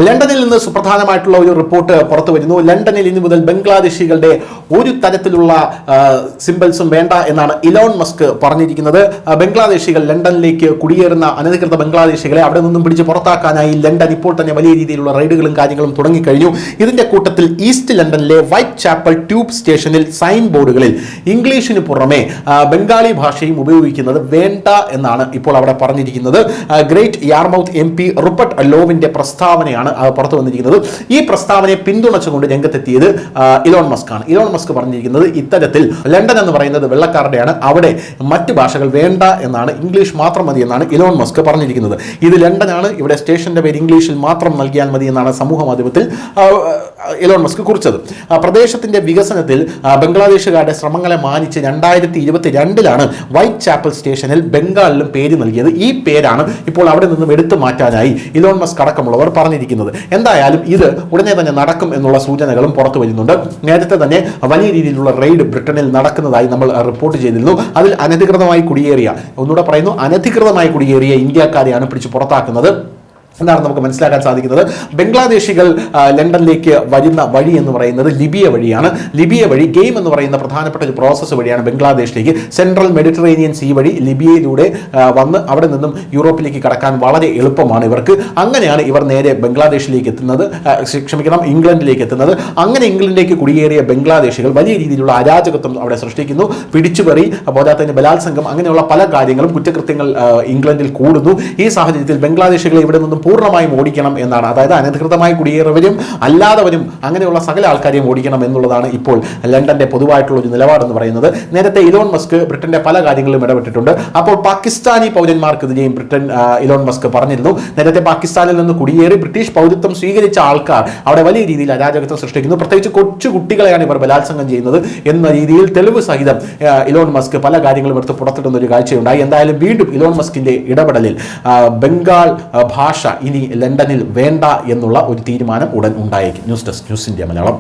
ലണ്ടനിൽ നിന്ന് സുപ്രധാനമായിട്ടുള്ള ഒരു റിപ്പോർട്ട് പുറത്തു വരുന്നു. ലണ്ടനിൽ ഇനി മുതൽ ബംഗ്ലാദേശികളുടെ ഒരു തരത്തിലുള്ള സിംബൽസും വേണ്ട എന്നാണ് ഇലോൺ മസ്ക് പറഞ്ഞിരിക്കുന്നത്. ബംഗ്ലാദേശികൾ ലണ്ടനിലേക്ക് കുടിയേറുന്ന അനധികൃത ബംഗ്ലാദേശികളെ അവിടെ നിന്നും പിടിച്ച് പുറത്താക്കാനായി ലണ്ടൻ ഇപ്പോൾ തന്നെ വലിയ രീതിയിലുള്ള റെയ്ഡുകളും കാര്യങ്ങളും തുടങ്ങിക്കഴിഞ്ഞു. ഇതിന്റെ കൂട്ടത്തിൽ ഈസ്റ്റ് ലണ്ടനിലെ വൈറ്റ് ചാപ്പൽ ട്യൂബ് സ്റ്റേഷനിൽ സൈൻ ബോർഡുകളിൽ ഇംഗ്ലീഷിന് പുറമെ ബംഗാളി ഭാഷയും ഉപയോഗിക്കുന്നത് വേണ്ട എന്നാണ് ഇപ്പോൾ അവിടെ പറഞ്ഞിരിക്കുന്നത്. ഗ്രേറ്റ് യാർമൌത്ത് MP റുപ്പർട്ട് ലോവിന്റെ പ്രസ്താവനയാണ് പുറത്തു വന്നിരിക്കുന്നത്. ഈ പ്രസ്താവനയെ പിന്തുണച്ചുകൊണ്ട് രംഗത്തെത്തിയത് ഇലോൺ മസ്ക് ആണ്. ഇലോൺ മസ്ക് പറഞ്ഞിരിക്കുന്നത് ഇത്തരത്തിൽ ലണ്ടൻ എന്ന് പറയുന്നത് വെള്ളക്കാരുടെയാണ്, അവിടെ മറ്റ് ഭാഷകൾ വേണ്ട എന്നാണ്, ഇംഗ്ലീഷ് മാത്രം മതി എന്നാണ് ഇലോൺ മസ്ക് പറഞ്ഞിരിക്കുന്നത്. ഇത് ലണ്ടനാണ്, ഇവിടെ സ്റ്റേഷന്റെ പേര് ഇംഗ്ലീഷിൽ മാത്രം നൽകിയാൽ മതി എന്നാണ് സമൂഹ മാധ്യമത്തിൽ ഇലോൺ മസ്ക് കുറിച്ചത്. പ്രദേശത്തിന്റെ വികസനത്തിൽ ബംഗ്ലാദേശുകാരുടെ ശ്രമങ്ങളെ മാനിച്ച് 2022 വൈറ്റ് ചാപ്പൽ സ്റ്റേഷനിൽ ബംഗാളിലും പേര് നൽകിയത്. ഈ പേരാണ് ഇപ്പോൾ അവിടെ നിന്നും എടുത്തു മാറ്റാനായി ഇലോൺ മസ്ക് അടക്കമുള്ളവർ പറഞ്ഞിരിക്കുന്നത്. എന്തായാലും ഇത് ഉടനെ തന്നെ നടക്കും എന്നുള്ള സൂചനകളും പുറത്തു വരുന്നുണ്ട്. നേരത്തെ തന്നെ വലിയ രീതിയിലുള്ള റെയ്ഡ് ബ്രിട്ടനിൽ നടക്കുന്നതായി നമ്മൾ റിപ്പോർട്ട് ചെയ്തിരുന്നു. അതിൽ അനധികൃതമായി കുടിയേറിയ, ഒന്നുകൂടെ പറയുന്നു, അനധികൃതമായി കുടിയേറിയ ഇന്ത്യക്കാരെയാണ് പിടിച്ച് പുറത്താക്കുന്നത് എന്നാണ് നമുക്ക് മനസ്സിലാക്കാൻ സാധിക്കുന്നത്. ബംഗ്ലാദേശികൾ ലണ്ടനിലേക്ക് വരുന്ന വഴി എന്ന് പറയുന്നത് ലിബിയ വഴിയാണ്. ലിബിയ വഴി ഗെയിം എന്ന് പറയുന്ന പ്രധാനപ്പെട്ട ഒരു പ്രോസസ്സ് വഴിയാണ് ബംഗ്ലാദേശിലേക്ക്, സെൻട്രൽ മെഡിറ്ററേനിയൻ സീ വഴി ലിബിയയിലൂടെ വന്ന് അവിടെ നിന്നും യൂറോപ്പിലേക്ക് കടക്കാൻ വളരെ എളുപ്പമാണ് ഇവർക്ക്. അങ്ങനെയാണ് ഇവർ നേരെ ബംഗ്ലാദേശിലേക്ക് എത്തുന്നത്, ഇംഗ്ലണ്ടിലേക്ക് എത്തുന്നത്. അങ്ങനെ ഇംഗ്ലണ്ടിലേക്ക് കുടിയേറിയ ബംഗ്ലാദേശികൾ വലിയ രീതിയിലുള്ള അരാജകത്വം അവിടെ സൃഷ്ടിക്കുന്നു. പിടിച്ചുപറി, പോരാത്തതിന് ബലാത്സംഗം, അങ്ങനെയുള്ള പല കാര്യങ്ങളും, കുറ്റകൃത്യങ്ങൾ ഇംഗ്ലണ്ടിൽ കൂടുന്നു. ഈ സാഹചര്യത്തിൽ ബംഗ്ലാദേശികളെ ഇവിടെ നിന്നും പൂർണ്ണമായും ഓടിക്കണം എന്നാണ്, അതായത് അനധികൃതമായി കുടിയേറിയവരും അല്ലാത്തവരും അങ്ങനെയുള്ള സകല ആൾക്കാരെയും ഓടിക്കണം എന്നുള്ളതാണ് ഇപ്പോൾ ലണ്ടന്റെ പൊതുവായിട്ടുള്ള ഒരു നിലപാടെന്ന് പറയുന്നത്. നേരത്തെ ഇലോൺ മസ്ക് ബ്രിട്ടന്റെ പല കാര്യങ്ങളിലും ഇടപെട്ടിട്ടുണ്ട്. അപ്പോൾ പാകിസ്ഥാനി പൗരന്മാർക്കെതിരെയും ഇലോൺ മസ്ക് പറഞ്ഞിരുന്നു. നേരത്തെ പാകിസ്ഥാനിൽ നിന്ന് കുടിയേറി ബ്രിട്ടീഷ് പൗരത്വം സ്വീകരിച്ച ആൾക്കാർ അവിടെ വലിയ രീതിയിൽ അരാജകത്വം സൃഷ്ടിക്കുന്നു, പ്രത്യേകിച്ച് കൊച്ചു കുട്ടികളെയാണ് ഇവർ ബലാത്സംഗം ചെയ്യുന്നത് എന്ന രീതിയിൽ തെളിവ് സഹിതം ഇലോൺ മസ്ക് പല കാര്യങ്ങളും എടുത്ത് പുറത്തിടുന്ന ഒരു കാഴ്ചയുണ്ടായി. എന്തായാലും വീണ്ടും ഇലോൺ മസ്കിന്റെ ഇടപെടലിൽ ബംഗാൾ ഭാഷ ഇനി ലണ്ടനിൽ വേണ്ട എന്നുള്ള ഒരു തീരുമാനം ഉടൻ ഉണ്ടായേക്കും. News desk, news India Malayalam.